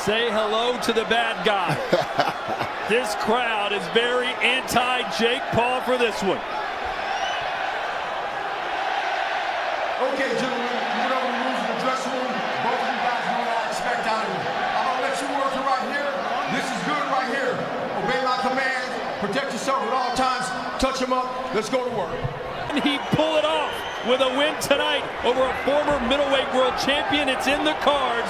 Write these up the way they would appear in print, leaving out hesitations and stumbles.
Say hello to the bad guy. This crowd is very anti-Jake Paul for this one. Okay, gentlemen, you went over the rules in the dressing room. Both of you guys know what I expect out of you. I'm gonna let you work it right here. This is good right here. Obey my commands. Protect yourself at all times. Touch him up. Let's go to work. And he pulled it off with a win tonight over a former middleweight world champion. It's in the cards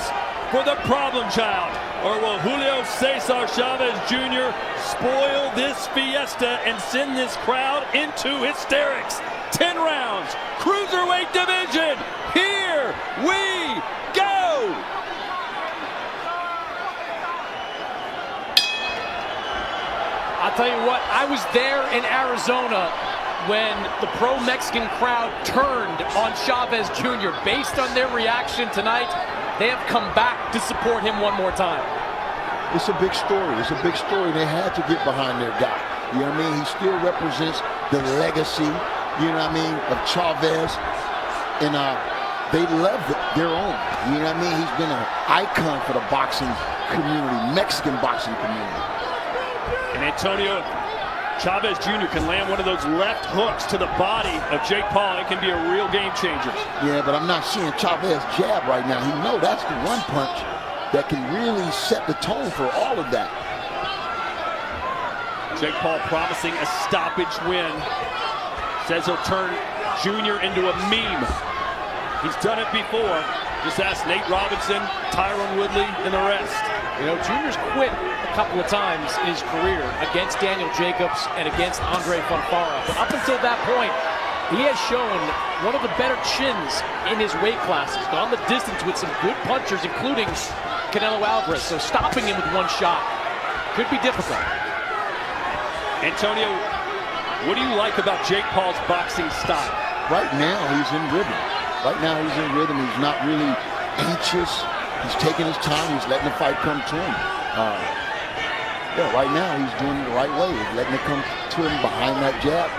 for the problem child. Or will Julio Cesar Chávez Jr. spoil this fiesta and send this crowd into hysterics? 10 rounds, cruiserweight division. Here we go. I'll tell you what, I was there in Arizona when the pro-Mexican crowd turned on Chávez Jr. Based on their reaction tonight, they have come back to support him one more time. It's a big story. It's a big story. They had to get behind their guy. You know what I mean? He still represents the legacy, you know what I mean, of Chávez. And they love their own. You know what I mean? He's been an icon for the boxing community, Mexican boxing community. And Antonio, Chávez Jr. can land one of those left hooks to the body of Jake Paul. It can be a real game changer. Yeah, but I'm not seeing Chávez jab right now. He knows that's the one punch that can really set the tone for all of that. Jake Paul promising a stoppage win. Says he'll turn Junior into a meme. He's done it before. Just ask Nate Robinson, Tyron Woodley, and the rest. You know, Junior's quit a couple of times in his career against Daniel Jacobs and against Andre Fonfara. But up until that point, he has shown one of the better chins in his weight classes. Gone the distance with some good punchers, including Canelo Alvarez. So stopping him with one shot could be difficult. Antonio, what do you like about Jake Paul's boxing style? Right now, he's in rhythm. Right now, he's in rhythm. He's not really anxious. He's taking his time. He's letting the fight come to him. Yeah, right now, he's doing it the right way. He's letting it come to him behind that jab.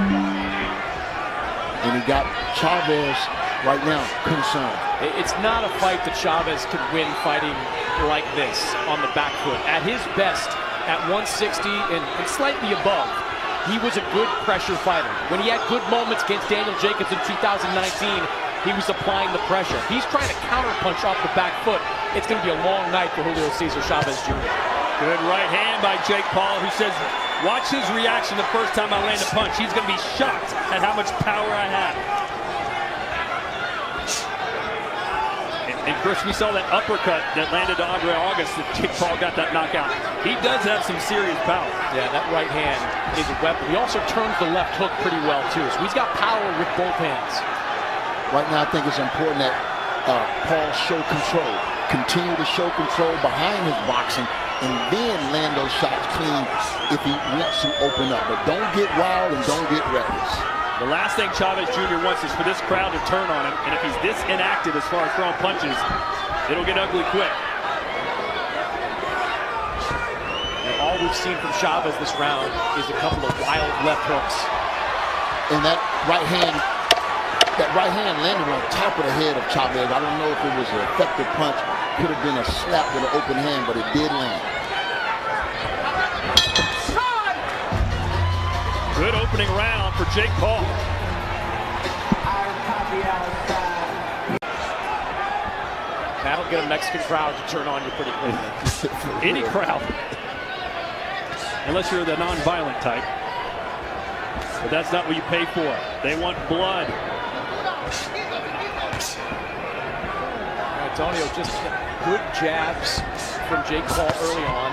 And he got Chávez right now concerned. It's not a fight that Chávez could win fighting like this on the back foot. At his best, at 160 and slightly above, he was a good pressure fighter. When he had good moments against Daniel Jacobs in 2019, he was applying the pressure. He's trying to counterpunch off the back foot. It's going to be a long night for Julio Cesar Chávez Jr. Good right hand by Jake Paul, who says, watch his reaction the first time I land a punch. He's going to be shocked at how much power I have. And Chris, we saw that uppercut that landed to Andre August that Jake Paul got that knockout. He does have some serious power. Yeah, that right hand is a weapon. He also turns the left hook pretty well, too. So he's got power with both hands. Right now, I think it's important that Paul show control. Continue to show control behind his boxing and then land those shots clean if he wants to open up. But don't get wild and don't get reckless. The last thing Chávez Jr. wants is for this crowd to turn on him. And if he's this inactive as far as throwing punches, it'll get ugly quick. And all we've seen from Chávez this round is a couple of wild left hooks. And that right hand landed on top of the head of Chávez. I don't know if it was an effective punch. Could have been a slap with an open hand, but it did land. Good opening round for Jake Paul. That'll get a Mexican crowd to turn on you pretty quickly. Any crowd. Unless you're the non-violent type. But that's not what you pay for. They want blood. Antonio, just good jabs from Jake Paul early on.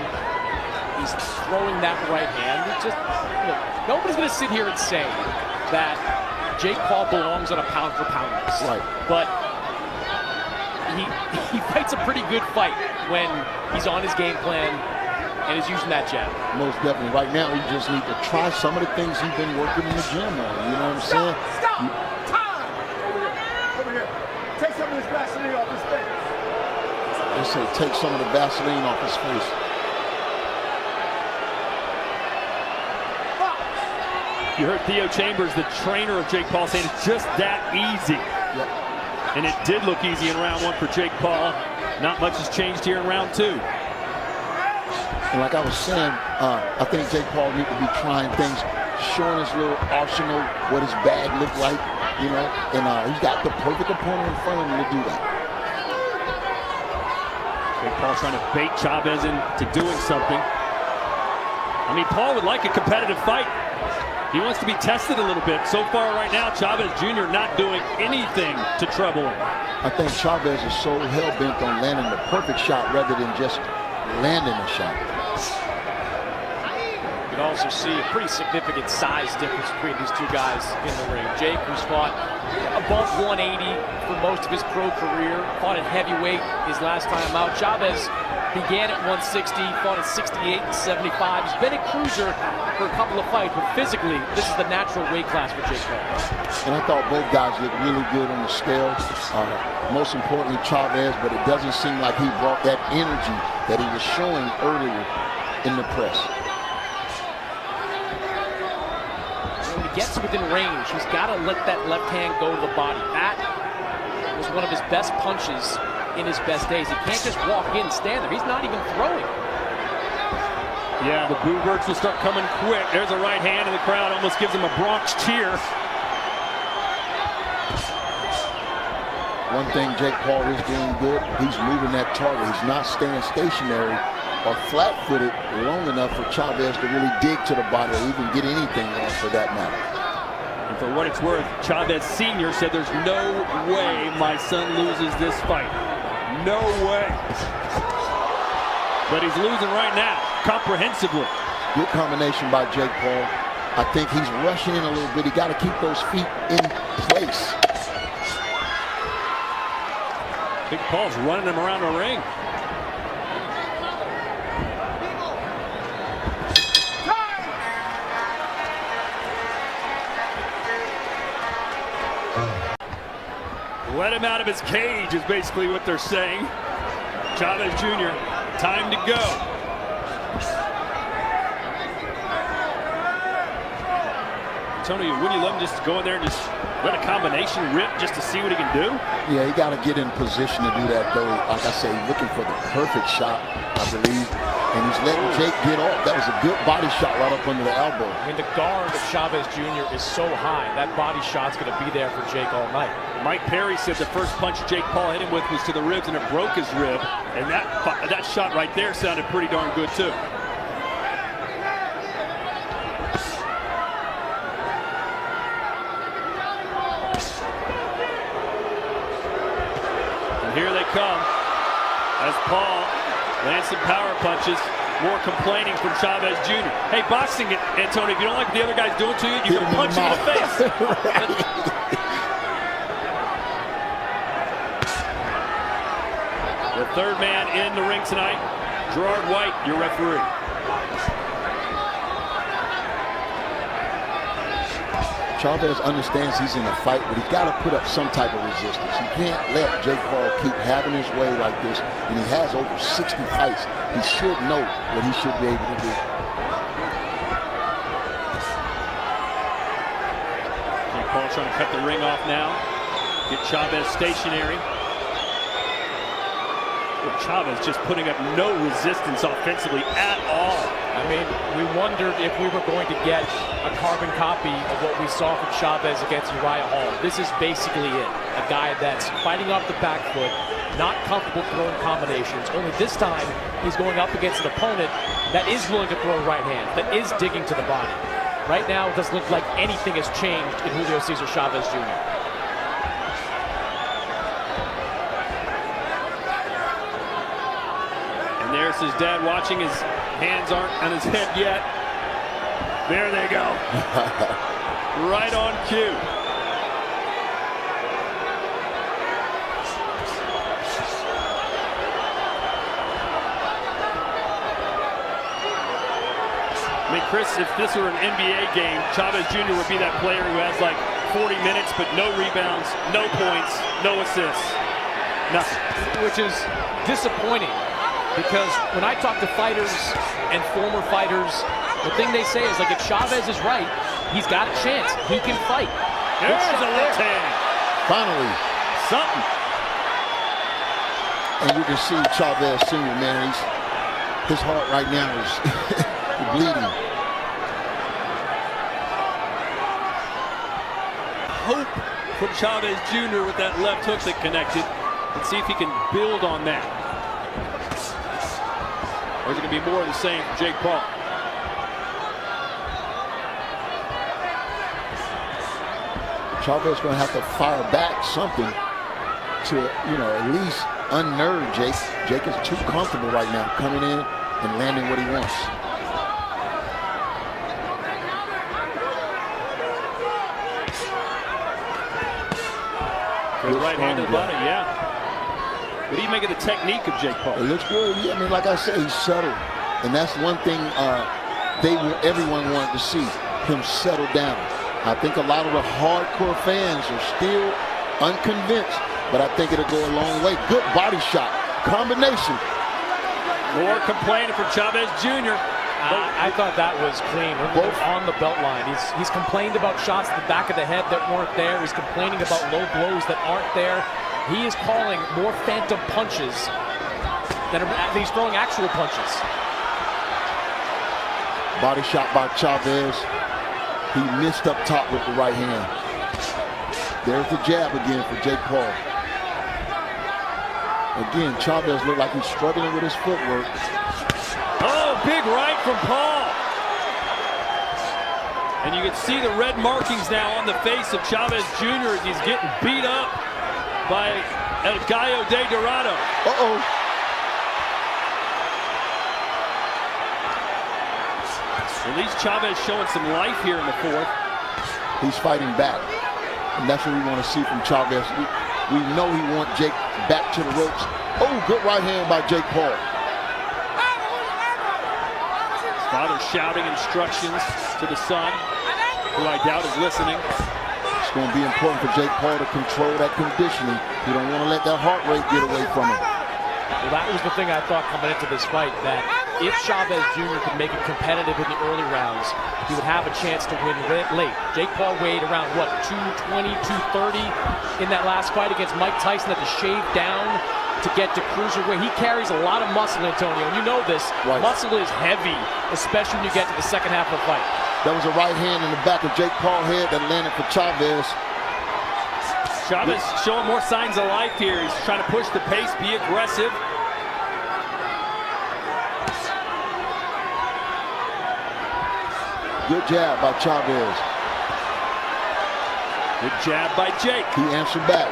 He's throwing that right hand. Just, you know, nobody's going to sit here and say that Jake Paul belongs on a pound-for-pound list. Right. But he fights a pretty good fight when he's on his game plan and is using that jab. Most definitely. Right now, he just needs to try some of the things he's been working in the gym on. You know what I'm saying? Stop! Time! Over here. Take some of this Vaseline off his face. They say take some of the Vaseline off his face. You heard Theo Chambers, the trainer of Jake Paul, saying it's just that easy. Yep. And it did look easy in round one for Jake Paul. Not much has changed here in round two. And like I was saying, I think Jake Paul needs to be trying things, showing his little arsenal, what his bag looked like, you know, and he's got the perfect opponent in front of him to do that. Jake Paul trying to bait Chavez into doing something. I mean, Paul would like a competitive fight. He wants to be tested a little bit. So far right now, Chavez Jr. not doing anything to trouble him. I think Chavez is so hell-bent on landing the perfect shot rather than just landing a shot. You can also see a pretty significant size difference between these two guys in the ring. Jake, who's fought above 180 for most of his pro career, fought at heavyweight his last time out. Chavez began at 160, fought at 68 and 75. He's been a cruiser for a couple of fights, but physically, this is the natural weight class for Jake Paul. And I thought both guys looked really good on the scale. Most importantly, Chavez, but it doesn't seem like he brought that energy that he was showing earlier in the press. When he gets within range, he's got to let that left hand go to the body. That was one of his best punches in his best days. He can't just walk in and stand there. He's not even throwing. Yeah, the boo birds will start coming quick. There's a right hand, and the crowd almost gives him a Bronx cheer. One thing Jake Paul is doing good, he's moving that target. He's not staying stationary or flat-footed long enough for Chavez to really dig to the body or even get anything on for that matter. And for what it's worth, Chavez Sr. said there's no way my son loses this fight. No way. But he's losing right now, comprehensively. Good combination by Jake Paul. I think he's rushing in a little bit. He got to keep those feet in place. Big Paul's running him around the ring. Let him out of his cage is basically what they're saying. Chavez Jr., time to go. Tony, wouldn't you love him just to go in there and just let a combination rip just to see what he can do? Yeah, he got to get in position to do that, though. Like I say, looking for the perfect shot, I believe. And he's letting Jake get off. That was a good body shot right up under the elbow. I mean, the guard of Chavez Jr. is so high, that body shot's going to be there for Jake all night. Mike Perry said the first punch Jake Paul hit him with was to the ribs, and it broke his rib. And that shot right there sounded pretty darn good, too. And here they come as Paul lands some power punches. More complaining from Chavez Jr. Hey, boxing, Antonio, if you don't like what the other guy's doing to you, you can punch him in the face. The third man in the ring tonight, Gerard White, your referee. Chavez understands he's in a fight, but he's got to put up some type of resistance. He can't let Jake Paul keep having his way like this, and he has over 60 fights. He should know what he should be able to do. Jake Paul trying to cut the ring off now. Get Chavez stationary. Chavez just putting up no resistance offensively at all. I mean, we wondered if we were going to get a carbon copy of what we saw from Chavez against Uriah Hall. This is basically it. A guy that's fighting off the back foot, not comfortable throwing combinations. Only this time, he's going up against an opponent that is willing to throw right hand, that is digging to the body. Right now, it doesn't look like anything has changed in Julio Cesar Chavez Jr. There's his dad watching. His hands aren't on his head yet. There they go. Right on cue. I mean, Chris, if this were an NBA game, Chavez Jr. would be that player who has like 40 minutes, but no rebounds, no points, no assists. Nothing. Which is disappointing. Because when I talk to fighters and former fighters, the thing they say is, like, if Chavez is right, he's got a chance. He can fight. There's a left hand. Finally. Something. And you can see Chavez Sr., man, his heart right now is bleeding. Hope from Chaves Jr. with that left hook that connected. Let's see if he can build on that. Or is it going to be more of the same for Jake Paul? Chaves going to have to fire back something to, at least unnerve Jake. Jake is too comfortable right now coming in and landing what he wants. Good right hand to the body, yeah. What do you make of the technique of Jake Paul? It looks good. I mean, like I said, he's settled. And that's one thing everyone wanted to see, him settle down. I think a lot of the hardcore fans are still unconvinced, but I think it'll go a long way. Good body shot, combination. More complaining from Chaves Jr. I thought that was clean. Both on the belt line. He's complained about shots to the back of the head that weren't there. He's complaining about low blows that aren't there. He is calling more phantom punches than he's throwing actual punches. Body shot by Chaves. He missed up top with the right hand. There's the jab again for Jake Paul. Again, Chaves looked like he's struggling with his footwork. Oh, big right from Paul. And you can see the red markings now on the face of Chaves Jr. as he's getting beat up by El Gallo de Dorado. Uh-oh. At least Chaves showing some life here in the fourth. He's fighting back. And that's what we want to see from Chaves. We know he wants Jake back to the ropes. Oh, good right hand by Jake Paul. His father shouting instructions to the son, who I doubt is listening. It's going to be important for Jake Paul to control that conditioning. You don't want to let that heart rate get away from him. Well, that was the thing I thought coming into this fight, that if Chaves Jr. could make it competitive in the early rounds, he would have a chance to win late. Jake Paul weighed around, 220, 230 in that last fight against Mike Tyson, had to shave down to get to cruiserweight. He carries a lot of muscle, Antonio, and you know this. Right. Muscle is heavy, especially when you get to the second half of the fight. That was a right hand in the back of Jake Paul's head that landed for Chaves. Chaves showing more signs of life here. He's trying to push the pace, be aggressive. Good jab by Chaves. Good jab by Jake. He answered back.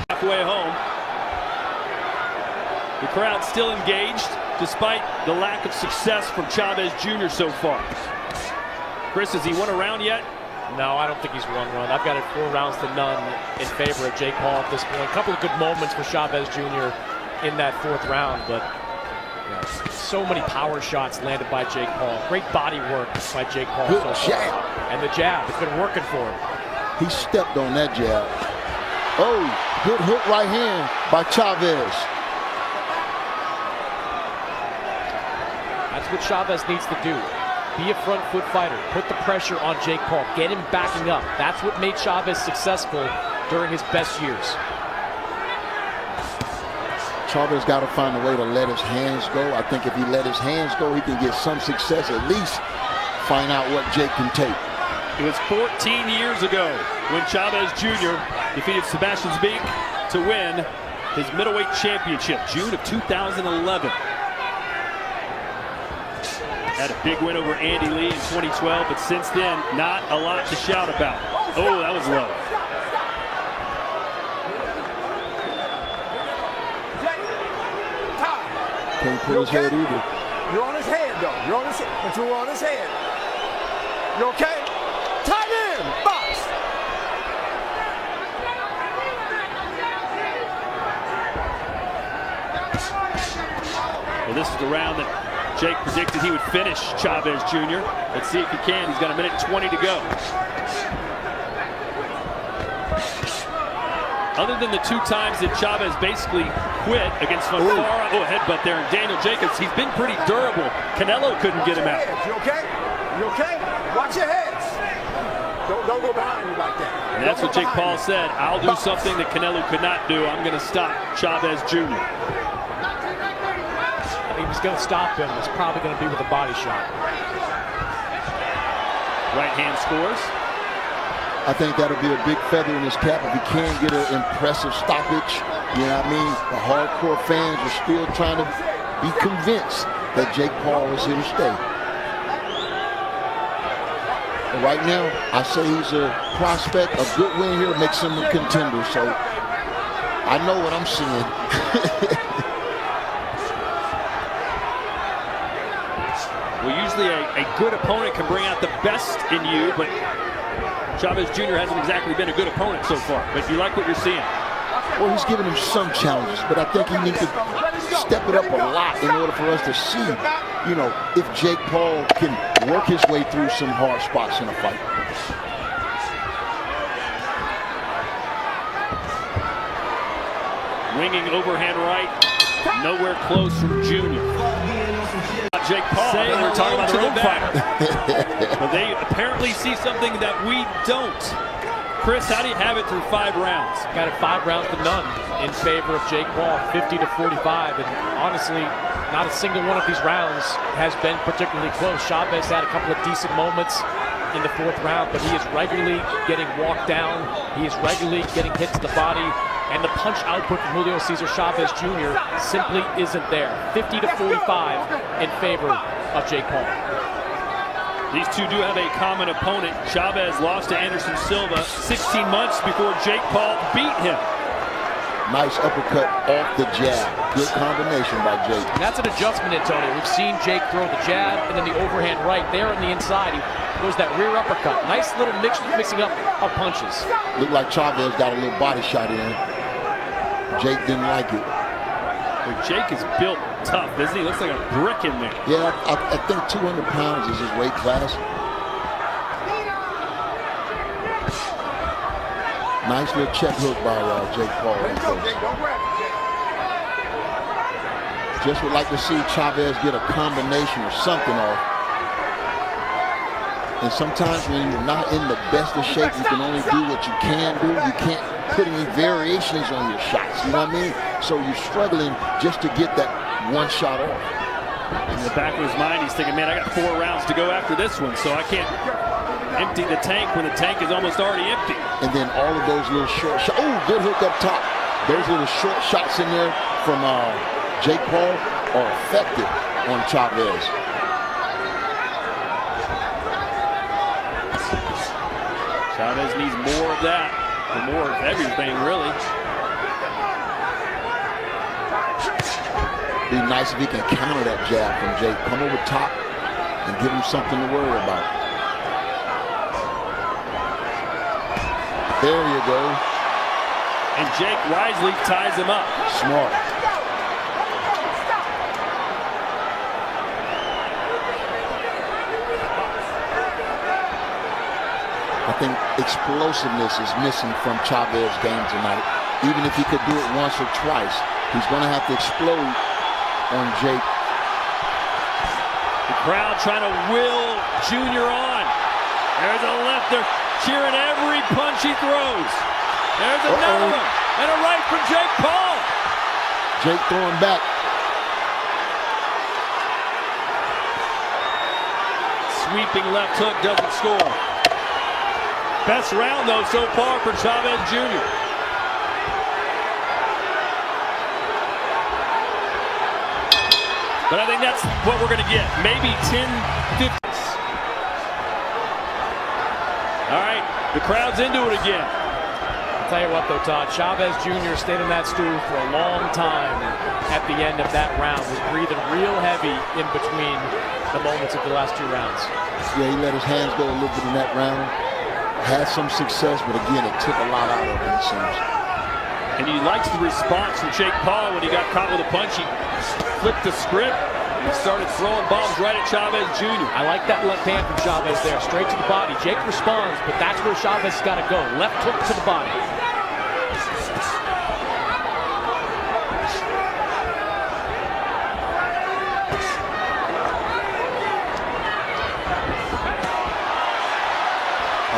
Halfway home. The crowd still engaged despite the lack of success from Chaves Jr. so far. Chris, has he won a round yet? No, I don't think he's won one. I've got it 4 rounds to none in favor of Jake Paul at this point. A couple of good moments for Chaves Jr. in that 4th round, but so many power shots landed by Jake Paul. Great body work by Jake Paul. Good so jab. And the jab, it's been working for him. He stepped on that jab. Oh, good hook right hand by Chaves. That's what Chaves needs to do. Be a front foot fighter. Put the pressure on Jake Paul. Get him backing up. That's what made Chaves successful during his best years. Chaves got to find a way to let his hands go. I think if he let his hands go, he can get some success, at least find out what Jake can take. It was 14 years ago when Chaves Jr. defeated Sebastian Zbik to win his middleweight championship, June of 2011. Had a big win over Andy Lee in 2012, but since then, not a lot to shout about. Oh, that was low. Can't pull his head either. You're on his head, though. You're on his head. But you're on his head. You okay? Tight in. Box. Well, this is the round that Jake predicted he would finish Chaves Jr. Let's see if he can. He's got a minute 20 to go. Other than the 2 times that Chaves basically quit against Van Fara, headbutt there, and Daniel Jacobs, he's been pretty durable. Canelo couldn't get him out. You okay? You okay? Watch your heads. Don't go behind me like that. And that's what Jake Paul said. I'll do something that Canelo could not do. I'm going to stop Chavez Jr. If he was going to stop him, it's probably going to be with a body shot. Right hand scores. I think that'll be a big feather in his cap if he can get an impressive stoppage. You know what I mean? The hardcore fans are still trying to be convinced that Jake Paul is here to stay. And right now, I say he's a prospect. A good win here makes him a contender. So I know what I'm seeing. Well, usually a good opponent can bring out the best in you, but Chavez Jr. hasn't exactly been a good opponent so far. But you like what you're seeing. Well, he's given him some challenges, but I think he needs to step it up a lot in order for us to see, you know, if Jake Paul can work his way through some hard spots in a fight. Winging overhand right, nowhere close from Junior. Jake Paul, saying we're talking about their own fighter. fighter. But they apparently see something that we don't. Chris, how do you have it through 5 rounds? Got it 5 rounds to none in favor of Jake Paul, 50-45. And honestly, not a single one of these rounds has been particularly close. Chavez had a couple of decent moments in the 4th round, but he is regularly getting walked down. He is regularly getting hit to the body. And the punch output from Julio Cesar Chavez Jr. simply isn't there. 50-45 in favor of Jake Paul. These two do have a common opponent. Chavez lost to Anderson Silva 16 months before Jake Paul beat him. Nice uppercut off the jab. Good combination by Jake. And that's an adjustment, Antonio. We've seen Jake throw the jab and then the overhand right there on the inside. He goes that rear uppercut. Nice little mixing up of punches. Looked like Chavez got a little body shot in. Jake didn't like it. Well, Jake is built tough, isn't he? Looks like a brick in there. Yeah, I think 200 pounds is his weight class. Nice little check hook by Jake Paul. Just would like to see Chavez get a combination or something off. And sometimes when you're not in the best of shape, you can only do what you can do. You can't put any variations on your shots, you know what I mean? So you're struggling just to get that one shot off. In the back of his mind, he's thinking, man, I got 4 rounds to go after this one, so I can't empty the tank when the tank is almost already empty. And then all of those little short shots. Oh, good hook up top. Those little short shots in there from Jake Paul are effective on Chavez. Chavez needs more of that, or more of everything, really. Be nice if he can counter that jab from Jake. Come over top and give him something to worry about. There you go. And Jake wisely ties him up. Smart. I think explosiveness is missing from Chavez's game tonight. Even if he could do it once or twice, he's going to have to explode on Jake. The crowd trying to will Junior on. There's a left. They're cheering every punch he throws. There's another one. And a right from Jake Paul. Jake throwing back. Sweeping left hook doesn't score. Best round, though, so far for Chavez Jr. But I think that's what we're going to get. Maybe 10-15. All right, the crowd's into it again. I'll tell you what, though, Todd, Chavez Jr. stayed in that stool for a long time at the end of that round. Was breathing real heavy in between the moments of the last 2 rounds. Yeah, he let his hands go a little bit in that round. Had some success, but again, it took a lot out of him, it seems. And he likes the response from Jake Paul when he got caught with a punch. He flipped the script and started throwing bombs right at Chavez Jr. I like that left hand from Chavez there, straight to the body. Jake responds, but that's where Chavez has got to go. Left hook to the body.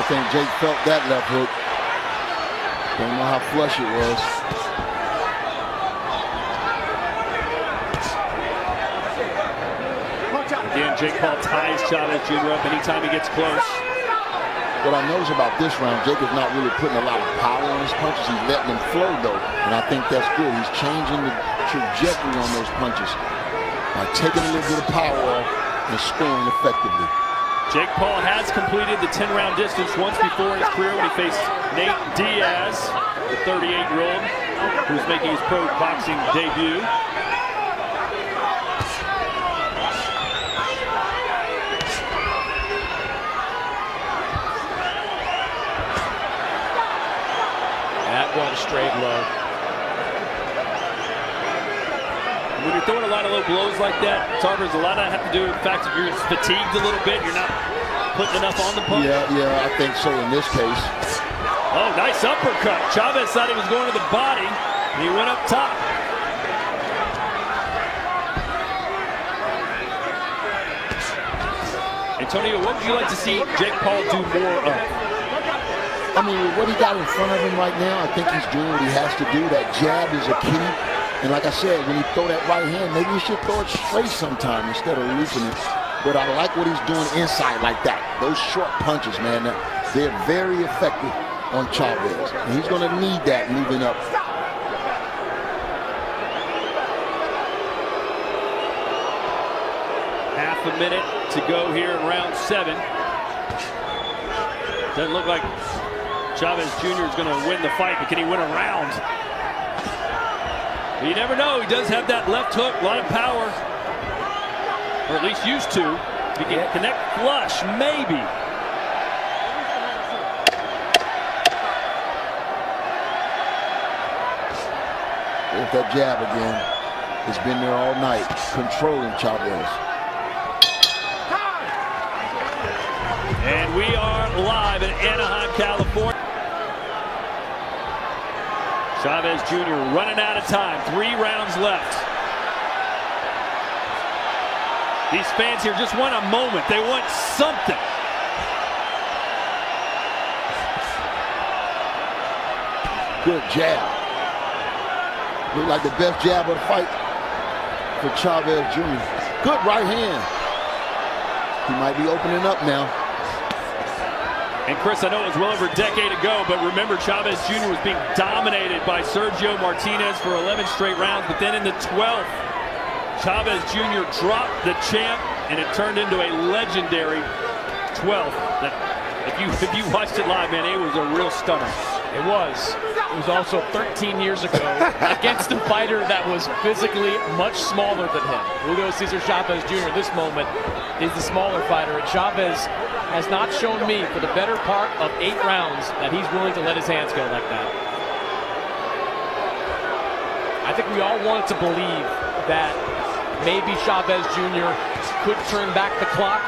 think Jake felt that left hook. Don't know how flush it was. Again, Jake Paul ties Chávez Jr. up anytime he gets close. What I notice about this round, Jake is not really putting a lot of power on his punches. He's letting them flow, though, and I think that's good. He's changing the trajectory on those punches by taking a little bit of power off and scoring effectively. Jake Paul has completed the 10-round distance once before in his career when he faced Nate Diaz, the 38-year-old who's making his pro boxing debut. That one straight low. When you're throwing a lot of low blows like that, Tarver's, a lot of that have to do with the fact that you're fatigued a little bit. You're not putting enough on the punch. Yeah, I think so in this case. Oh, nice uppercut. Chávez thought he was going to the body, and he went up top. Antonio, what would you like to see Jake Paul do more of? I mean, with what he got in front of him right now, I think he's doing what he has to do. That jab is a key. And like I said, when he throw that right hand, maybe he should throw it straight sometime instead of looping it. But I like what he's doing inside like that. Those short punches, man, they're very effective on Chávez. And he's going to need that moving up. Half a minute to go here in round 7. Doesn't look like Chávez Jr. is going to win the fight, but can he win a round? You never know. He does have that left hook, a lot of power, or at least used to. If he can connect flush, maybe. There's that jab again. It's been there all night, controlling Chávez. And we are live in Anaheim, California. Chávez Jr. running out of time. 3 rounds left. These fans here just want a moment. They want something. Good jab. Looked like the best jab of the fight for Chávez Jr. Good right hand. He might be opening up now. And Chris, I know it was well over a decade ago, but remember Chávez Jr. was being dominated by Sergio Martinez for 11 straight rounds, but then in the 12th, Chávez Jr. dropped the champ, and it turned into a legendary 12th. That, if you watched it live, man, it was a real stunner. It was. It was also 13 years ago against a fighter that was physically much smaller than him. Julio César Chávez Jr. this moment is the smaller fighter, and Chávez has not shown me for the better part of 8 rounds that he's willing to let his hands go like that. I think we all wanted to believe that maybe Chávez Jr. could turn back the clock,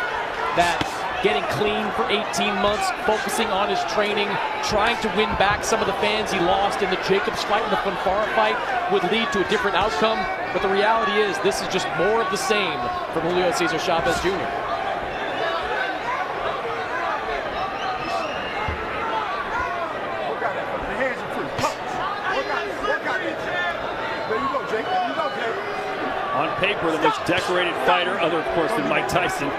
that getting clean for 18 months, focusing on his training, trying to win back some of the fans he lost in the Jacobs fight and the Fonfara fight would lead to a different outcome. But the reality is this is just more of the same from Julio César Chávez Jr. On paper, the most decorated fighter, other, of course, than Mike Tyson,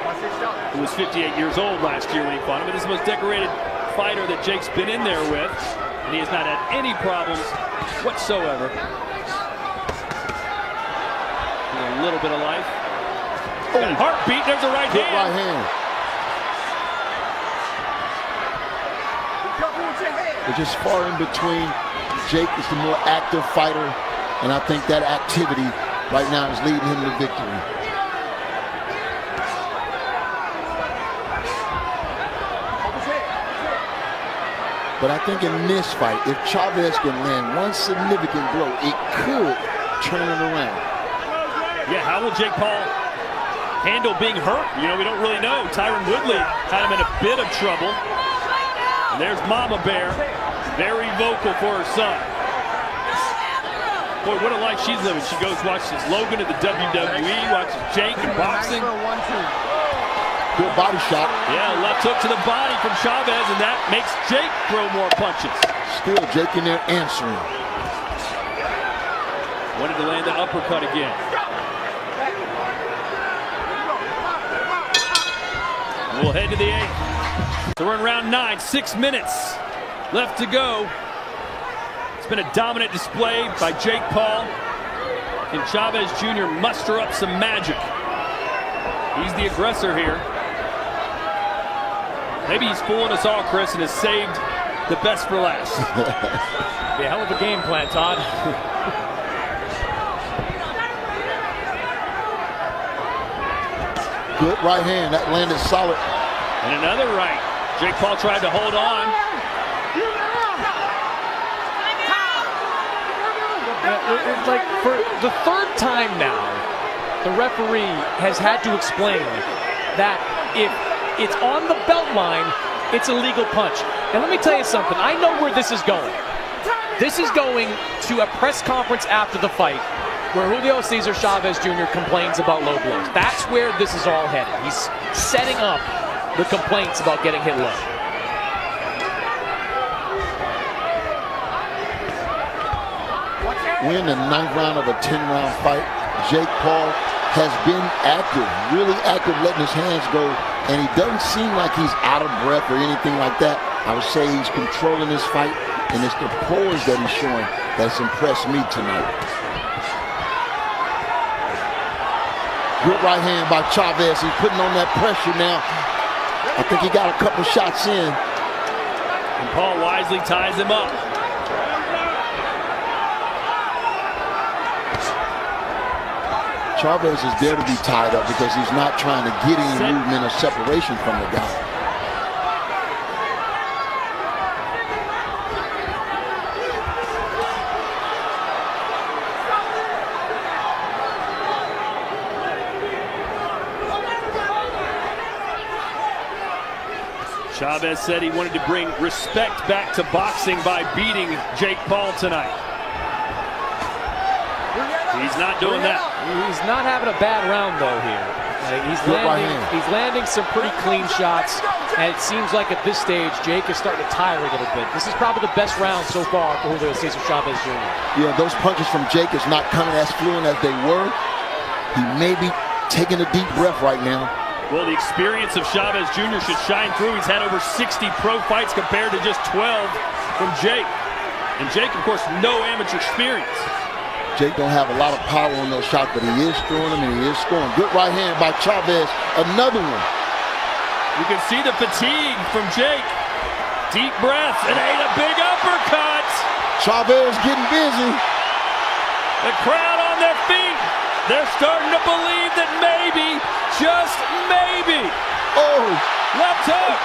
who was 58 years old last year when he fought him. But this is the most decorated fighter that Jake's been in there with, and he has not had any problems whatsoever. A little bit of life. Got a heartbeat, there's a right Good hand. right hand. It's just far in between. Jake is the more active fighter, and I think that activity right now is leading him to victory. But I think in this fight, if Chávez can land one significant blow, it could turn it around. Yeah, how will Jake Paul handle being hurt? You know, we don't really know. Tyron Woodley had him in a bit of trouble. And there's Mama Bear, very vocal for her son. Boy, what a life she's living. She goes, watches Logan at the WWE, watches Jake in boxing. Good body shot. Yeah, left hook to the body from Chavez, and that makes Jake throw more punches. Still Jake in there answering. Wanted to land the uppercut again. We'll head to the 8th. So we're in round 9, 6 minutes left to go. It's been a dominant display by Jake Paul. Can Chavez Jr. muster up some magic? He's the aggressor here. Maybe he's fooling us all, Chris, and has saved the best for last. Be a hell of a game plan, Todd. Good right hand, that landed solid. And another right. Jake Paul tried to hold on. It's like for the 3rd time now, the referee has had to explain that if it's on the belt line, it's a legal punch. And let me tell you something, I know where this is going. This is going to a press conference after the fight where Julio Cesar Chavez Jr. complains about low blows. That's where this is all headed. He's setting up the complaints about getting hit low. We're in the 9th round of a 10-round fight. Jake Paul has been active, really active, letting his hands go, and he doesn't seem like he's out of breath or anything like that. I would say he's controlling this fight, and it's the poise that he's showing that's impressed me tonight. Good right hand by Chavez. He's putting on that pressure now. I think he got a couple shots in. And Paul wisely ties him up. Chavez is there to be tied up because he's not trying to get any movement or separation from the guy. Chavez said he wanted to bring respect back to boxing by beating Jake Paul tonight. He's not doing that. He's not having a bad round, though, here. He's landing some pretty clean shots, and it seems like at this stage, Jake is starting to tire a little bit. This is probably the best round so far for Julio Cesar Chavez Jr. Yeah, those punches from Jake is not coming as fluent as they were. He may be taking a deep breath right now. Well, the experience of Chavez Jr. should shine through. He's had over 60 pro fights compared to just 12 from Jake. And Jake, of course, no amateur experience. Jake don't have a lot of power on those shots, but he is throwing them and he is scoring. Good right hand by Chavez. Another one. You can see the fatigue from Jake. Deep breaths and ate a big uppercut. Chavez getting busy. The crowd on their feet. They're starting to believe that maybe, just maybe. Oh, left hook.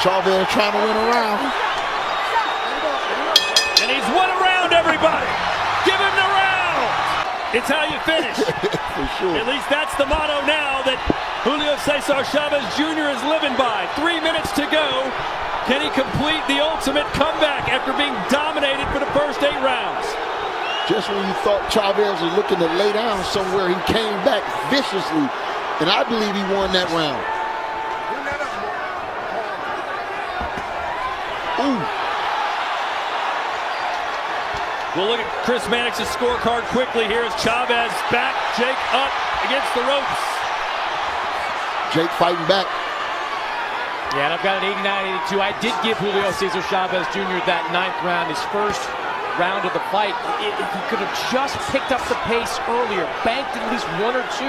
Chavez trying to win a round. And he's won a round, everybody. Give him the round. It's how you finish. For sure. At least that's the motto now that Julio Cesar Chavez Jr. is living by. 3 minutes to go. Can he complete the ultimate comeback after being dominated for the first 8 rounds? Just when you thought Chavez was looking to lay down somewhere, he came back viciously. And I believe he won that round. Ooh. We'll look at Chris Mannix's scorecard quickly here as Chavez back, Jake up against the ropes. Jake fighting back. Yeah, and I've got an 89-82. I did give Julio Cesar Chavez Jr. that 9th round, his first round of the fight. If he could have just picked up the pace earlier, banked at least 1 or 2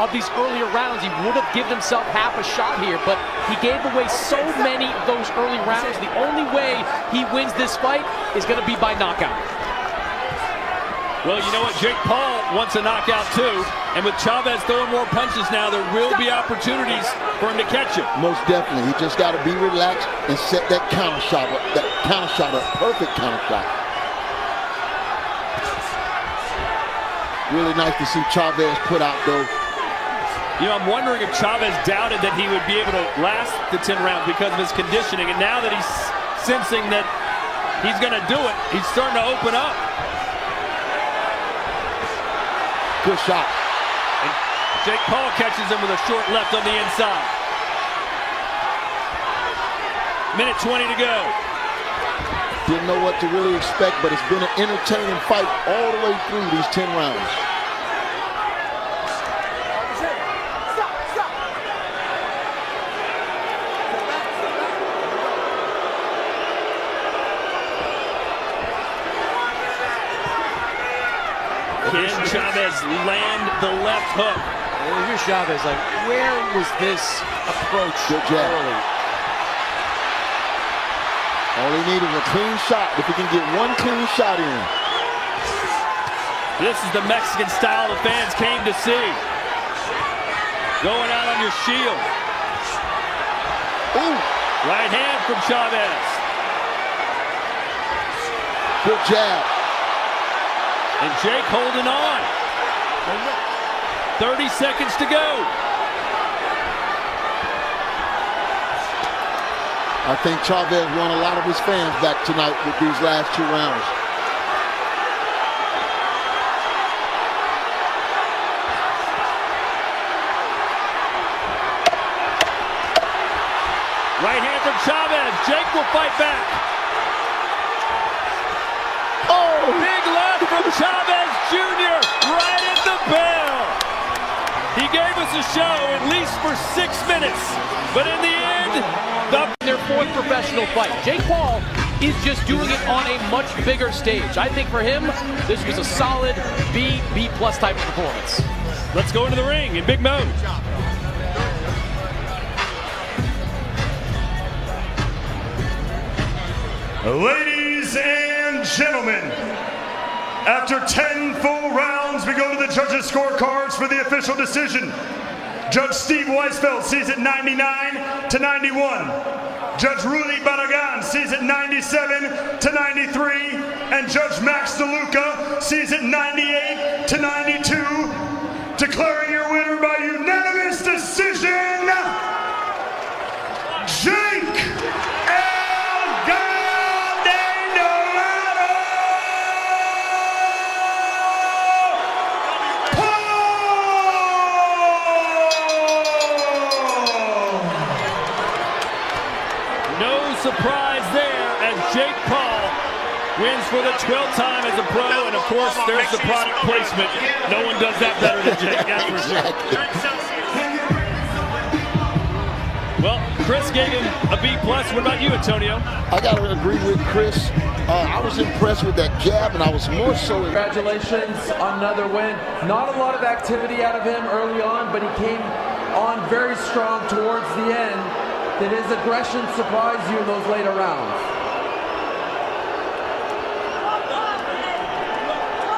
of these earlier rounds, he would have given himself half a shot here, but he gave away so many of those early rounds. The only way he wins this fight is going to be by knockout. Well, you know what? Jake Paul wants a knockout too, and with Chavez throwing more punches now, there will be opportunities for him to catch him. Most definitely. He just got to be relaxed and set that counter shot up, perfect counter shot. Really nice to see Chavez put out, though. You know, I'm wondering if Chavez doubted that he would be able to last the 10 rounds because of his conditioning, and now that he's sensing that he's going to do it, he's starting to open up. Good shot. And Jake Paul catches him with a short left on the inside. Minute 20 to go. Didn't know what to really expect, but it's been an entertaining fight all the way through these 10 rounds. Can Chávez land the left hook? Here's Chávez, like, where was this approach early? All he needed was a clean shot. If he can get one clean shot in. This is the Mexican style the fans came to see. Going out on your shield. Ooh. Right hand from Chávez. Good jab. And Jake holding on. 30 seconds to go. I think Chávez won a lot of his fans back tonight with these last 2 rounds. Right hand from Chávez. Jake will fight back. Oh! Big left from Chávez Jr. right at the bell. He gave us a show at least for 6 minutes. But in the end, their 4th professional fight. Jake Paul is just doing it on a much bigger stage. I think for him, this was a solid B+ type of performance. Let's go into the ring in big mode. Ladies and gentlemen, after 10 full rounds, we go to the judges' scorecards for the official decision. Judge Steve Weisfeld sees it 99 to 91. Judge Ruli Barragan sees it 97 to 93. And Judge Max DeLuca sees it 98 to 92. Declaring your winner by unanimous decision, Jake surprise there as Jake Paul wins for the 12th time as a pro, and of course there's the product placement. No one does that better than Jake, that's for sure. Well, Chris gave him a B+. What about you, Antonio? I got to agree with Chris. I was impressed with that jab, and I was more so... Congratulations on another win. Not a lot of activity out of him early on, but he came on very strong towards the end. Did his aggression surprise you in those later rounds?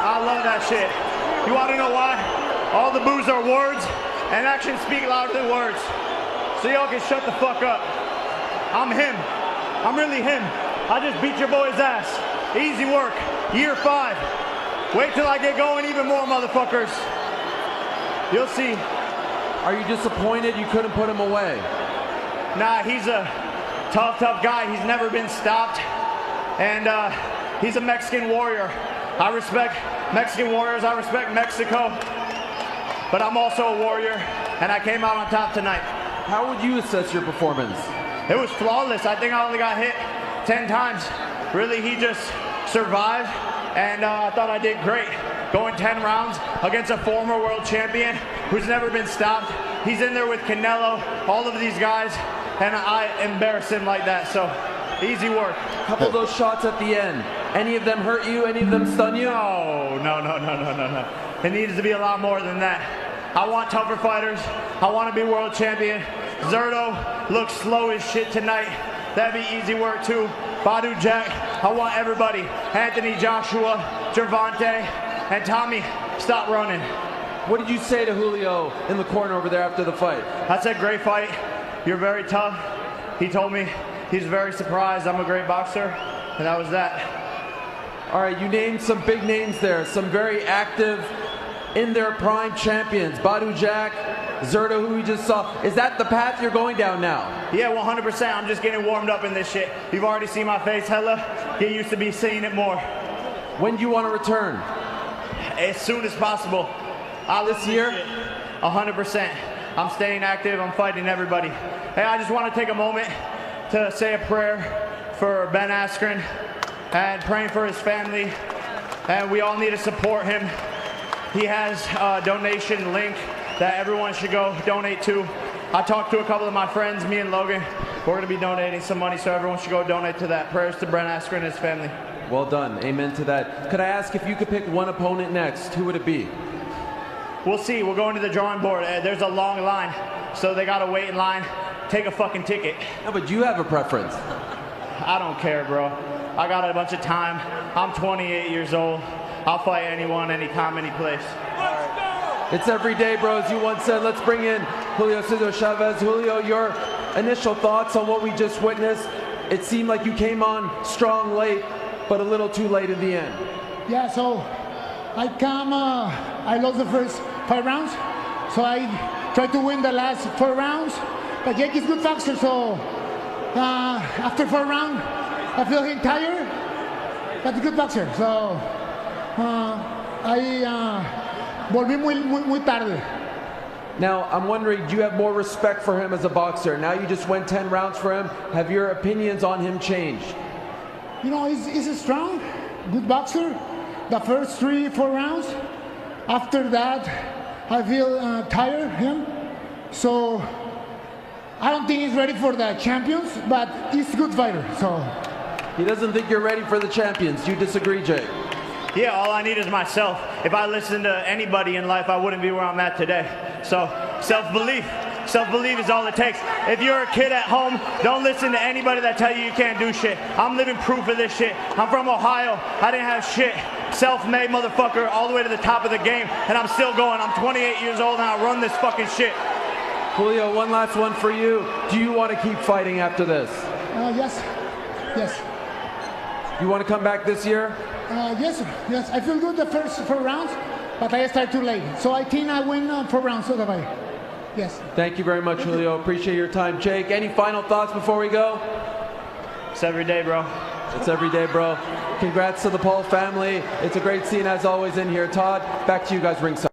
I love that shit. You want to know why? All the boos are words, and actions speak louder than words. So y'all can shut the fuck up. I'm him. I'm really him. I just beat your boy's ass. Easy work. Year 5. Wait till I get going even more, motherfuckers. You'll see. Are you disappointed you couldn't put him away? Nah, he's a tough guy. He's never been stopped. And he's a Mexican warrior. I respect Mexican warriors. I respect Mexico. But I'm also a warrior, and I came out on top tonight. How would you assess your performance? It was flawless. I think I only got hit 10 times. Really, he just survived, and I thought I did great. Going 10 rounds against a former world champion who's never been stopped. He's in there with Canelo, all of these guys, and I embarrassed him like that, so easy work. A couple of those shots at the end, any of them hurt you? Any of them stun you? No. It needs to be a lot more than that. I want tougher fighters. I want to be world champion. Zurdo looks slow as shit tonight. That'd be easy work too. Badu Jack, I want everybody. Anthony Joshua, Gervonta, and Tommy, stop running. What did you say to Julio in the corner over there after the fight? I said, great fight. You're very tough. He told me he's very surprised I'm a great boxer, and that was that. All right, you named some big names there, some very active, in their prime champions. Badu Jack, Zurdo, who we just saw. Is that the path you're going down now? Yeah, 100%. I'm just getting warmed up in this shit. You've already seen my face, hella. Get used to be seeing it more. When do you want to return? As soon as possible. this year? 100%. I'm staying active. I'm fighting everybody. Hey, I just want to take a moment to say a prayer for Ben Askren and praying for his family. And we all need to support him. He has a donation link that everyone should go donate to. I talked to a couple of my friends, me and Logan. We're going to be donating some money, so everyone should go donate to that. Prayers to Ben Askren and his family. Well done. Amen to that. Could I ask if you could pick one opponent next? Who would it be? We'll see. We're going to the drawing board. There's a long line, so they got to wait in line. Take a fucking ticket. No, but you have a preference. I don't care, bro. I got a bunch of time. I'm 28 years old. I'll fight anyone, anytime, any place. It's every day, bro, as you once said. Let's bring in Julio César Chávez. Julio, your initial thoughts on what we just witnessed. It seemed like you came on strong late, but a little too late in the end. Yeah, so I lost the first 5 rounds, so I tried to win the last 4 rounds, but Jake is good boxer, so after 4 rounds, I feel him tired, but a good boxer, so volví muy tarde. Now, I'm wondering, do you have more respect for him as a boxer? Now you just went 10 rounds for him. Have your opinions on him changed? You know, he's a strong, good boxer. The first 3-4 rounds. After that, I feel tired him. So I don't think he's ready for the champions, but he's a good fighter. So he doesn't think you're ready for the champions. Do you disagree, Jay? Yeah, all I need is myself. If I listened to anybody in life, I wouldn't be where I'm at today. So self-belief. Self-belief is all it takes. If you're a kid at home, don't listen to anybody that tell you can't do shit. I'm living proof of this shit. I'm from Ohio. I didn't have shit. Self-made motherfucker all the way to the top of the game, and I'm still going. I'm 28 years old and I run this fucking shit. Julio, one last one for you. Do you want to keep fighting after this? Yes. Yes. You want to come back this year? Yes, yes. I feel good the first 4 rounds, but I start too late. So I think I win 4 rounds of the fight. Yes. Thank you very much, Julio. Appreciate your time. Jake, any final thoughts before we go? It's every day, bro. It's every day, bro. Congrats to the Paul family. It's a great scene as always in here. Todd, back to you guys ringside.